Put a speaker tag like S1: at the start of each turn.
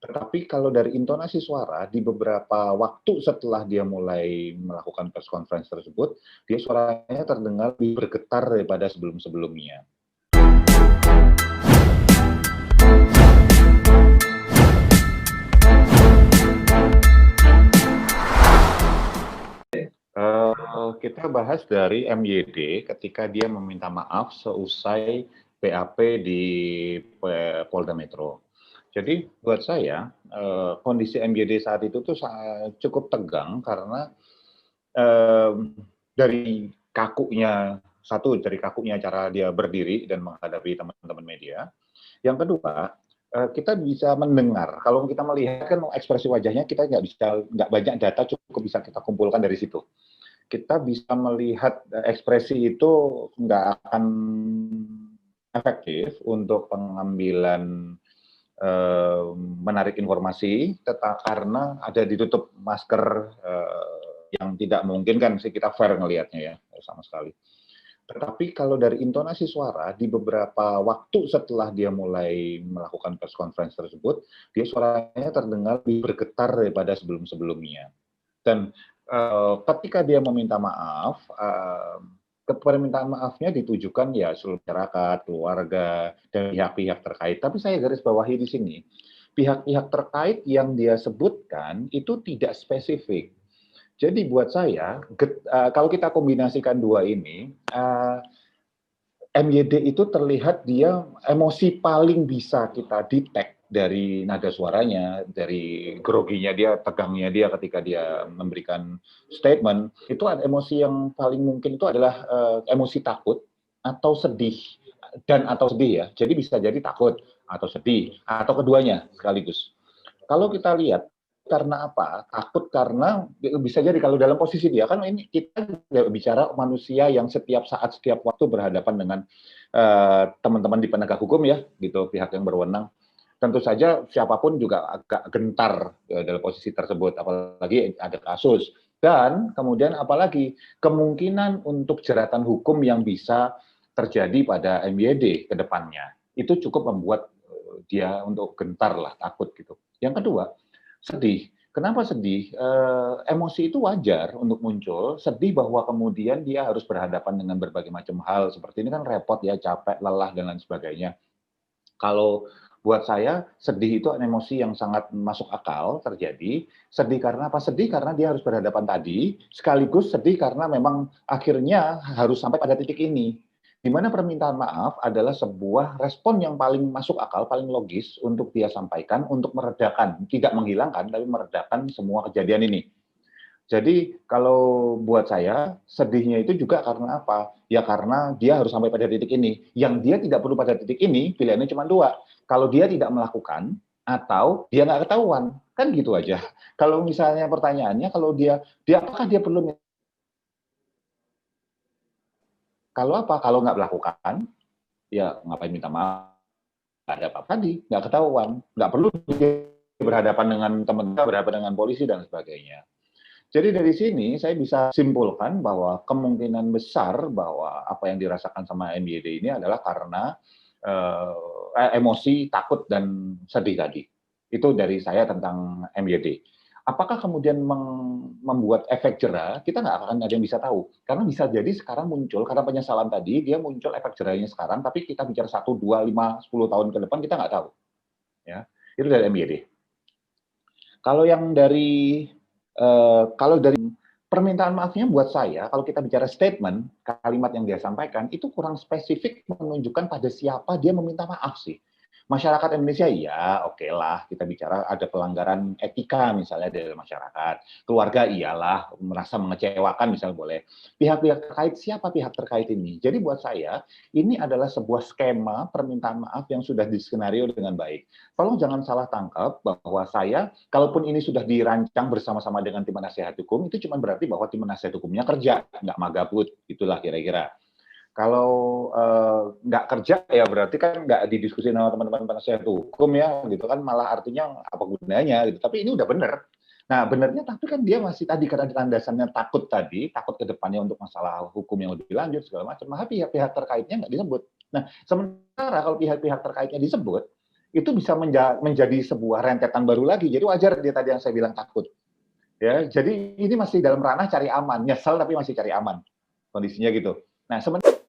S1: Tetapi kalau dari intonasi suara, di beberapa waktu setelah dia mulai melakukan press conference tersebut, dia suaranya terdengar lebih bergetar daripada sebelum-sebelumnya. Kita bahas dari MYD ketika dia meminta maaf seusai BAP di Polda Metro. Jadi buat saya, kondisi MYD saat itu tuh cukup tegang karena dari dari kakunya cara dia berdiri dan menghadapi teman-teman media. Yang kedua, kita bisa mendengar. Kalau kita melihat kan ekspresi wajahnya kita nggak banyak data cukup bisa kita kumpulkan dari situ. Kita bisa melihat ekspresi itu nggak akan efektif untuk pengambilan menarik informasi, karena ada ditutup masker yang tidak mungkin kan sih kita fair ngelihatnya ya sama sekali. Tetapi kalau dari intonasi suara, di beberapa waktu setelah dia mulai melakukan press conference tersebut, dia suaranya terdengar lebih bergetar daripada sebelum-sebelumnya. Dan ketika dia meminta maaf, permintaan maafnya ditujukan ya seluruh masyarakat, keluarga, dan pihak-pihak terkait. Tapi saya garis bawahi di sini, pihak-pihak terkait yang dia sebutkan itu tidak spesifik. Jadi buat saya, kalau kita kombinasikan dua ini, MYD itu terlihat dia emosi paling bisa kita detect dari nada suaranya, dari groginya dia, tegangnya dia ketika dia memberikan statement, itu ada emosi yang paling mungkin itu adalah emosi takut atau sedih, atau sedih ya. Jadi bisa jadi takut atau sedih, atau keduanya sekaligus. Kalau kita lihat, karena apa? Takut karena bisa jadi kalau dalam posisi dia, kan ini kita bicara manusia yang setiap saat, setiap waktu berhadapan dengan teman-teman di penegak hukum ya, gitu, pihak yang berwenang. Tentu saja siapapun juga agak gentar dalam posisi tersebut, apalagi ada kasus. Dan kemudian apalagi kemungkinan untuk jeratan hukum yang bisa terjadi pada MYD ke depannya. Itu cukup membuat dia untuk gentar lah, takut gitu. Yang kedua, sedih. Kenapa sedih? Emosi itu wajar untuk muncul. Sedih bahwa kemudian dia harus berhadapan dengan berbagai macam hal. Seperti ini kan repot ya, capek, lelah, dan lain sebagainya. Kalau buat saya, sedih itu emosi yang sangat masuk akal terjadi. Sedih karena apa? Sedih karena dia harus berhadapan tadi, sekaligus sedih karena memang akhirnya harus sampai pada titik ini. Di mana permintaan maaf adalah sebuah respon yang paling masuk akal, paling logis untuk dia sampaikan, untuk meredakan, tidak menghilangkan, tapi meredakan semua kejadian ini. Jadi kalau buat saya, sedihnya itu juga karena apa? Ya karena dia harus sampai pada titik ini. Yang dia tidak perlu pada titik ini, pilihannya cuma dua. Kalau dia tidak melakukan, atau dia nggak ketahuan. Kan gitu aja. Kalau misalnya pertanyaannya, apakah dia perlu, kalau apa? Kalau nggak melakukan, ya ngapain minta maaf? Nggak ada apa-apa tadi, nggak ketahuan. Nggak perlu dia berhadapan dengan teman, berhadapan dengan polisi, dan sebagainya. Jadi dari sini saya bisa simpulkan bahwa kemungkinan besar bahwa apa yang dirasakan sama MYD ini adalah karena emosi, takut, dan sedih tadi. Itu dari saya tentang MYD. Apakah kemudian membuat efek jera? Kita nggak akan ada yang bisa tahu. Karena bisa jadi sekarang muncul, karena penyesalan tadi, dia muncul efek jerahnya sekarang, tapi kita bicara 1, 2, 5, 10 tahun ke depan, kita nggak tahu. Ya, itu dari MYD. Kalau dari permintaan maafnya buat saya, kalau kita bicara statement, kalimat yang dia sampaikan, itu kurang spesifik menunjukkan pada siapa dia meminta maaf sih. Masyarakat Indonesia, ya oke lah, kita bicara ada pelanggaran etika misalnya dari masyarakat. Keluarga iyalah, merasa mengecewakan misalnya boleh. Pihak-pihak terkait, siapa pihak terkait ini? Jadi buat saya, ini adalah sebuah skema permintaan maaf yang sudah diskenario dengan baik. Tolong jangan salah tangkap bahwa saya, kalaupun ini sudah dirancang bersama-sama dengan tim penasehat hukum, itu cuma berarti bahwa tim penasehat hukumnya kerja, nggak magabut, itulah kira-kira. Kalau nggak kerja ya berarti kan nggak didiskusi sama teman-teman penasihat hukum ya, gitu kan, malah artinya apa gunanya gitu. Tapi ini udah benar. Nah benernya tapi kan dia masih tadi karena landasannya takut tadi, takut ke depannya untuk masalah hukum yang lebih lanjut segala macam. Maka pihak-pihak terkaitnya nggak disebut. Nah sementara kalau pihak-pihak terkaitnya disebut, itu bisa menjadi sebuah rentetan baru lagi. Jadi wajar dia tadi yang saya bilang takut. Ya, jadi ini masih dalam ranah cari aman, nyesel tapi masih cari aman. Kondisinya gitu. Nah, sementara